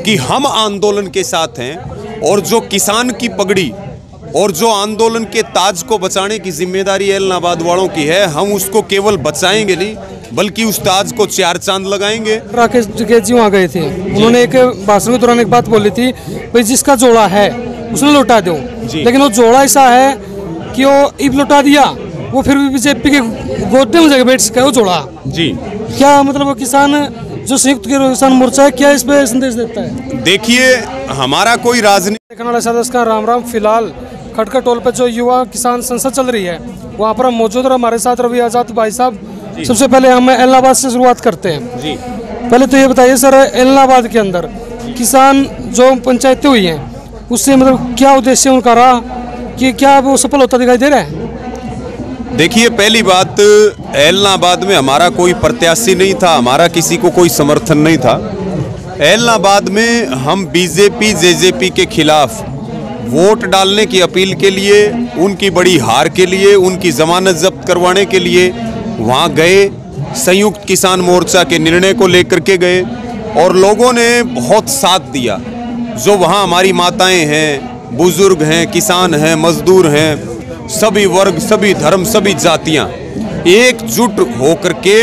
कि हम आंदोलन के साथ हैं और जो किसान की पगड़ी और जो आंदोलन के ताज को बचाने की जिम्मेदारी एलनाबाद वालों की है, हम उसको केवल बचाएंगे नहीं बल्कि उस ताज को चार चांद लगाएंगे। राकेश टिकैत जी वहाँ गए थे, उन्होंने एक भाषण के दौरान एक बात बोली थी, भाई जिसका जोड़ा है उसने लौटा दो, लेकिन वो जोड़ा ऐसा है कि वो इब लौटा दिया, वो फिर भी बीजेपी के गोदे में जगह बैठ सके वो जोड़ा जी। क्या मतलब वो किसान जो संयुक्त किसान मोर्चा है, क्या इस पे संदेश देता है? देखिए, हमारा कोई राजनीति सदस्य का राम फिलहाल खटका टोल पे जो युवा किसान संसद चल रही है वहाँ पर हम मौजूद और हमारे साथ रवि आजाद भाई साहब। सबसे पहले हम एलनाबाद से शुरुआत करते हैं जी। पहले तो ये बताइए सर, एलनाबाद के अंदर किसान जो पंचायतें हुई हैं उससे मतलब क्या उद्देश्य उनका रहा कि क्या वो सफल होता दिखाई दे रहा है? देखिए, पहली बात, एलनाबाद में हमारा कोई प्रत्याशी नहीं था, हमारा किसी को कोई समर्थन नहीं था। एलनाबाद में हम बीजेपी जेजेपी के खिलाफ वोट डालने की अपील के लिए, उनकी बड़ी हार के लिए, उनकी जमानत जब्त करवाने के लिए वहाँ गए। संयुक्त किसान मोर्चा के निर्णय को लेकर के गए और लोगों ने बहुत साथ दिया। जो वहाँ हमारी माताएं हैं, बुजुर्ग हैं, किसान हैं, मजदूर हैं, सभी वर्ग, सभी धर्म, सभी जातियाँ एकजुट होकर के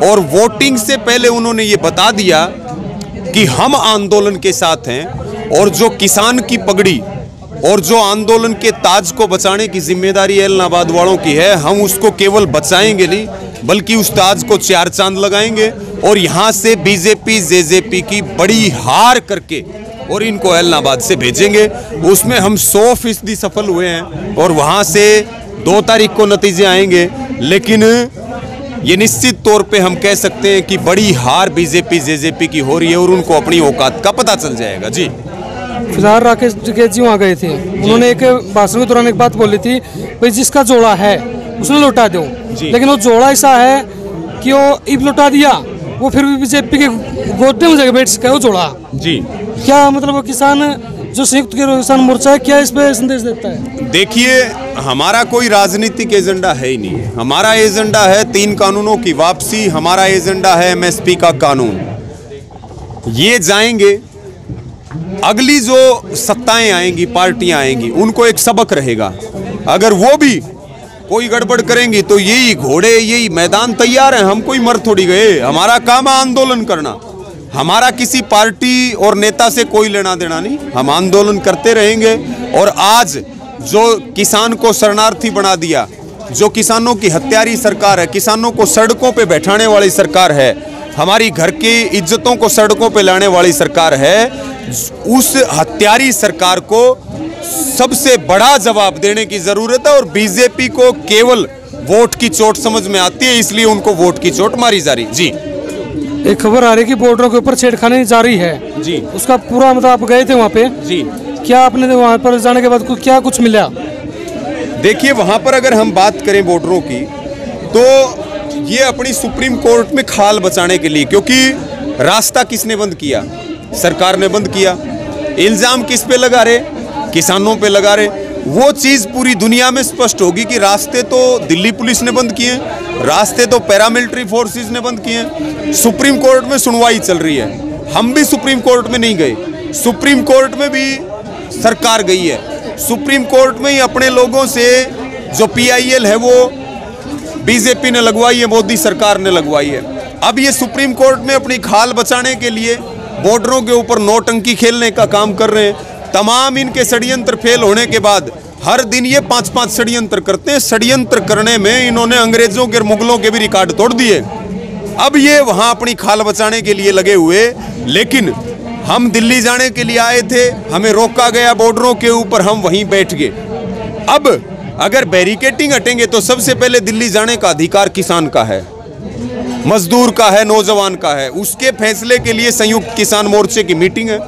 और वोटिंग से पहले उन्होंने ये बता दिया कि हम आंदोलन के साथ हैं और जो किसान की पगड़ी और जो आंदोलन के ताज को बचाने की जिम्मेदारी एलनाबाद वालों की है, हम उसको केवल बचाएंगे नहीं बल्कि उस ताज को चार चांद लगाएंगे और यहाँ से बीजेपी जेजेपी की बड़ी हार करके और इनको एलनाबाद से भेजेंगे। उसमें हम 100% सफल हुए हैं और वहाँ से 2 तारीख को नतीजे आएंगे, लेकिन ये निश्चित तौर पे हम कह सकते हैं कि बड़ी हार बीजेपी जेजेपी की हो रही है और उनको अपनी औकात का पता चल जाएगा जी। फिलहाल राकेश टिकैत जी वहाँ गए थे, उन्होंने एक भाषण के दौरान एक बात बोली थी, भाई जिसका जोड़ा है उसने लौटा दो, लेकिन वो जोड़ा ऐसा है कि वो इब लौटा दिया, वो फिर भी बीजेपी के गोदे में जगह बैठ सके वो जोड़ा जी। क्या मतलब वो किसान जो संयुक्त किसान मोर्चा है, क्या इस पे संदेश देता है? देखिए, हमारा कोई राजनीतिक एजेंडा है ही नहीं। हमारा एजेंडा है 3 कानूनों की वापसी, हमारा एजेंडा है MSP का कानून। ये जाएंगे, अगली जो सत्ताएं आएंगी, पार्टियां आएंगी, उनको एक सबक रहेगा। अगर वो भी कोई गड़बड़ करेंगी तो यही घोड़े, यही मैदान तैयार है। हम कोई मर थोड़ी गए, हमारा काम है आंदोलन करना। हमारा किसी पार्टी और नेता से कोई लेना देना नहीं, हम आंदोलन करते रहेंगे। और आज जो किसान को शरणार्थी बना दिया, जो किसानों की हत्यारी सरकार है, किसानों को सड़कों पे बैठाने वाली सरकार है, हमारी घर की इज्जतों को सड़कों पे लाने वाली सरकार है, उस हत्यारी सरकार को सबसे बड़ा जवाब देने की जरूरत है। और बीजेपी को केवल वोट की चोट समझ में आती है, इसलिए उनको वोट की चोट मारी जा रही जी। एक खबर आ रही है कि बॉर्डरों के ऊपर छेड़खानी जारी है जी, उसका पूरा मतलब आप गए थे वहाँ पे जी, क्या आपने वहाँ पर जाने के बाद क्या कुछ मिला? देखिए, वहाँ पर अगर हम बात करें बॉर्डरों की, तो ये अपनी सुप्रीम कोर्ट में खाल बचाने के लिए, क्योंकि रास्ता किसने बंद किया? सरकार ने बंद किया। इल्जाम किस पे लगा रहे? किसानों पे लगा रहे। वो चीज़ पूरी दुनिया में स्पष्ट होगी कि रास्ते तो दिल्ली पुलिस ने बंद किए, रास्ते तो पैरामिलिट्री फोर्सेस ने बंद किए। सुप्रीम कोर्ट में सुनवाई चल रही है, हम भी सुप्रीम कोर्ट में नहीं गए, सुप्रीम कोर्ट में भी सरकार गई है। सुप्रीम कोर्ट में ही अपने लोगों से जो PIL है वो बीजेपी ने लगवाई है, मोदी सरकार ने लगवाई है। अब ये सुप्रीम कोर्ट में अपनी खाल बचाने के लिए बॉर्डरों के ऊपर नौटंकी खेलने का काम कर रहे हैं। तमाम इनके षड्यंत्र फेल होने के बाद हर दिन ये 5-5 षड्यंत्र करते हैं। षड्यंत्र करने में इन्होंने अंग्रेजों के, मुगलों के भी रिकॉर्ड तोड़ दिए। अब ये वहां अपनी खाल बचाने के लिए लगे हुए। लेकिन हम दिल्ली जाने के लिए आए थे, हमें रोका गया बॉर्डरों के ऊपर, हम वहीं बैठ गए। अब अगर बैरिकेटिंग हटेंगे तो सबसे पहले दिल्ली जाने का अधिकार किसान का है, मजदूर का है, नौजवान का है। उसके फैसले के लिए संयुक्त किसान मोर्चे की मीटिंग है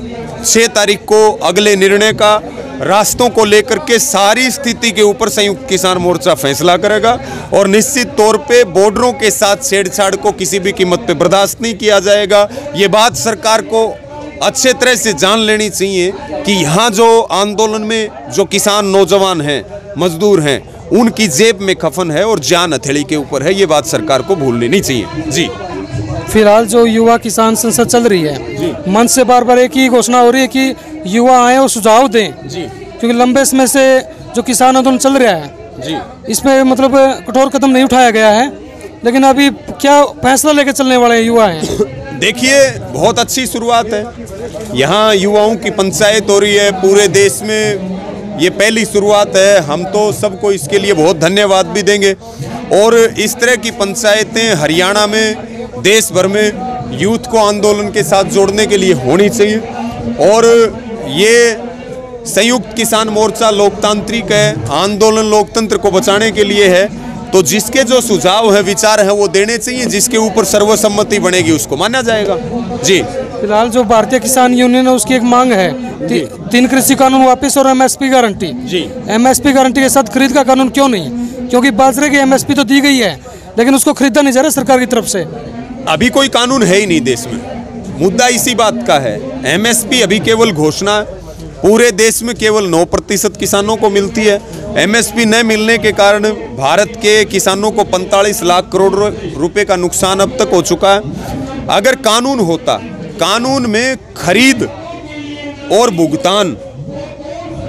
6 तारीख को। अगले निर्णय का रास्तों को लेकर के सारी स्थिति के ऊपर संयुक्त किसान मोर्चा फैसला करेगा और निश्चित तौर पे बॉर्डरों के साथ छेड़छाड़ को किसी भी कीमत पे बर्दाश्त नहीं किया जाएगा। ये बात सरकार को अच्छे तरह से जान लेनी चाहिए कि यहाँ जो आंदोलन में जो किसान, नौजवान हैं, मजदूर हैं, उनकी जेब में कफन है और जान हथेली के ऊपर है। ये बात सरकार को भूलनी नहीं चाहिए जी। फिलहाल जो युवा किसान संसद चल रही है, मंच से बार बार एक ही घोषणा हो रही है कि युवा आए और सुझाव दें जी, क्योंकि लंबे समय से जो किसान आंदोलन चल रहा है जी, इसमें मतलब कठोर कदम नहीं उठाया गया है, लेकिन अभी क्या फैसला लेकर चलने वाले युवा हैं? देखिए बहुत अच्छी शुरुआत है। यहाँ युवाओं की पंचायत हो रही है पूरे देश में, ये पहली शुरुआत है। हम तो सबको इसके लिए बहुत धन्यवाद भी देंगे। और इस तरह की पंचायतें हरियाणा में, देश भर में यूथ को आंदोलन के साथ जोड़ने के लिए होनी चाहिए। और ये संयुक्त किसान मोर्चा लोकतांत्रिक है, आंदोलन लोकतंत्र को बचाने के लिए है, तो जिसके जो सुझाव है, विचार है, वो देने चाहिए। जिसके ऊपर सर्वसम्मति बनेगी उसको माना जाएगा। जी, फिलहाल जो भारतीय किसान यूनियन है उसकी एक मांग है 3 कृषि कानून वापस और एमएसपी गारंटी। जी, एमएसपी गारंटी के साथ खरीद का कानून क्यों नहीं? क्योंकि बाजरे की एमएसपी तो दी गई है, लेकिन उसको खरीदा नहीं जा रहा सरकार की तरफ से। अभी कोई कानून है ही नहीं देश में। मुद्दा इसी बात का है। एमएसपी अभी केवल घोषणा, पूरे देश में केवल 9% किसानों को मिलती है। एमएसपी न मिलने के कारण भारत के किसानों को 45 लाख करोड़ रुपए का नुकसान अब तक हो चुका है। अगर कानून होता, कानून में खरीद और भुगतान,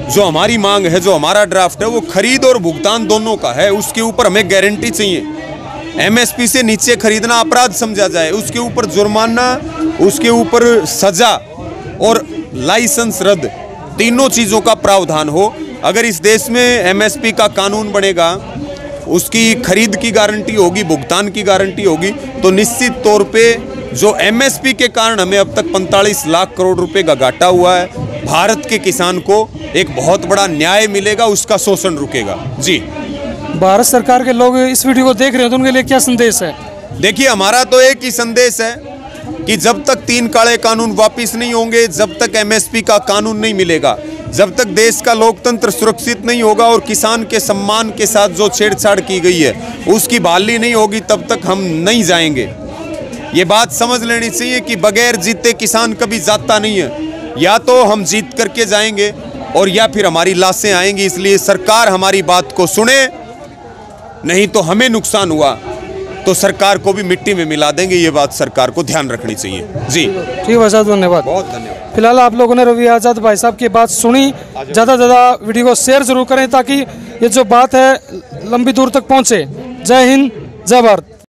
जो हमारी मांग है, जो हमारा ड्राफ्ट है, वो खरीद और भुगतान दोनों का है। उसके ऊपर हमें गारंटी चाहिए। एमएसपी से नीचे खरीदना अपराध समझा जाए, उसके ऊपर जुर्माना, उसके ऊपर सजा और लाइसेंस रद्द, तीनों चीज़ों का प्रावधान हो। अगर इस देश में एमएसपी का कानून बनेगा, उसकी खरीद की गारंटी होगी, भुगतान की गारंटी होगी, तो निश्चित तौर पे जो एमएसपी के कारण हमें अब तक 45 लाख करोड़ रुपए का घाटा हुआ है, भारत के किसान को एक बहुत बड़ा न्याय मिलेगा, उसका शोषण रुकेगा। जी, भारत सरकार के लोग इस वीडियो को देख रहे हैं तो उनके लिए क्या संदेश है? देखिए, हमारा तो एक ही संदेश है कि जब तक 3 काले कानून वापिस नहीं होंगे, जब तक एमएसपी का कानून नहीं मिलेगा, जब तक देश का लोकतंत्र सुरक्षित नहीं होगा और किसान के सम्मान के साथ जो छेड़छाड़ की गई है उसकी बहाली नहीं होगी, तब तक हम नहीं जाएंगे। ये बात समझ लेनी चाहिए कि बगैर जीते किसान कभी जाता नहीं है। या तो हम जीत करके जाएंगे और या फिर हमारी लाशें आएंगी। इसलिए सरकार हमारी बात को सुने, नहीं तो हमें नुकसान हुआ तो सरकार को भी मिट्टी में मिला देंगे। ये बात सरकार को ध्यान रखनी चाहिए। जी, ठीक है भाई साहब, धन्यवाद। बहुत धन्यवाद। फिलहाल आप लोगों ने रवि आज़ाद भाई साहब की बात सुनी। ज़्यादा से ज़्यादा वीडियो को शेयर जरूर करें ताकि ये जो बात है लंबी दूर तक पहुँचे। जय हिंद, जय भारत।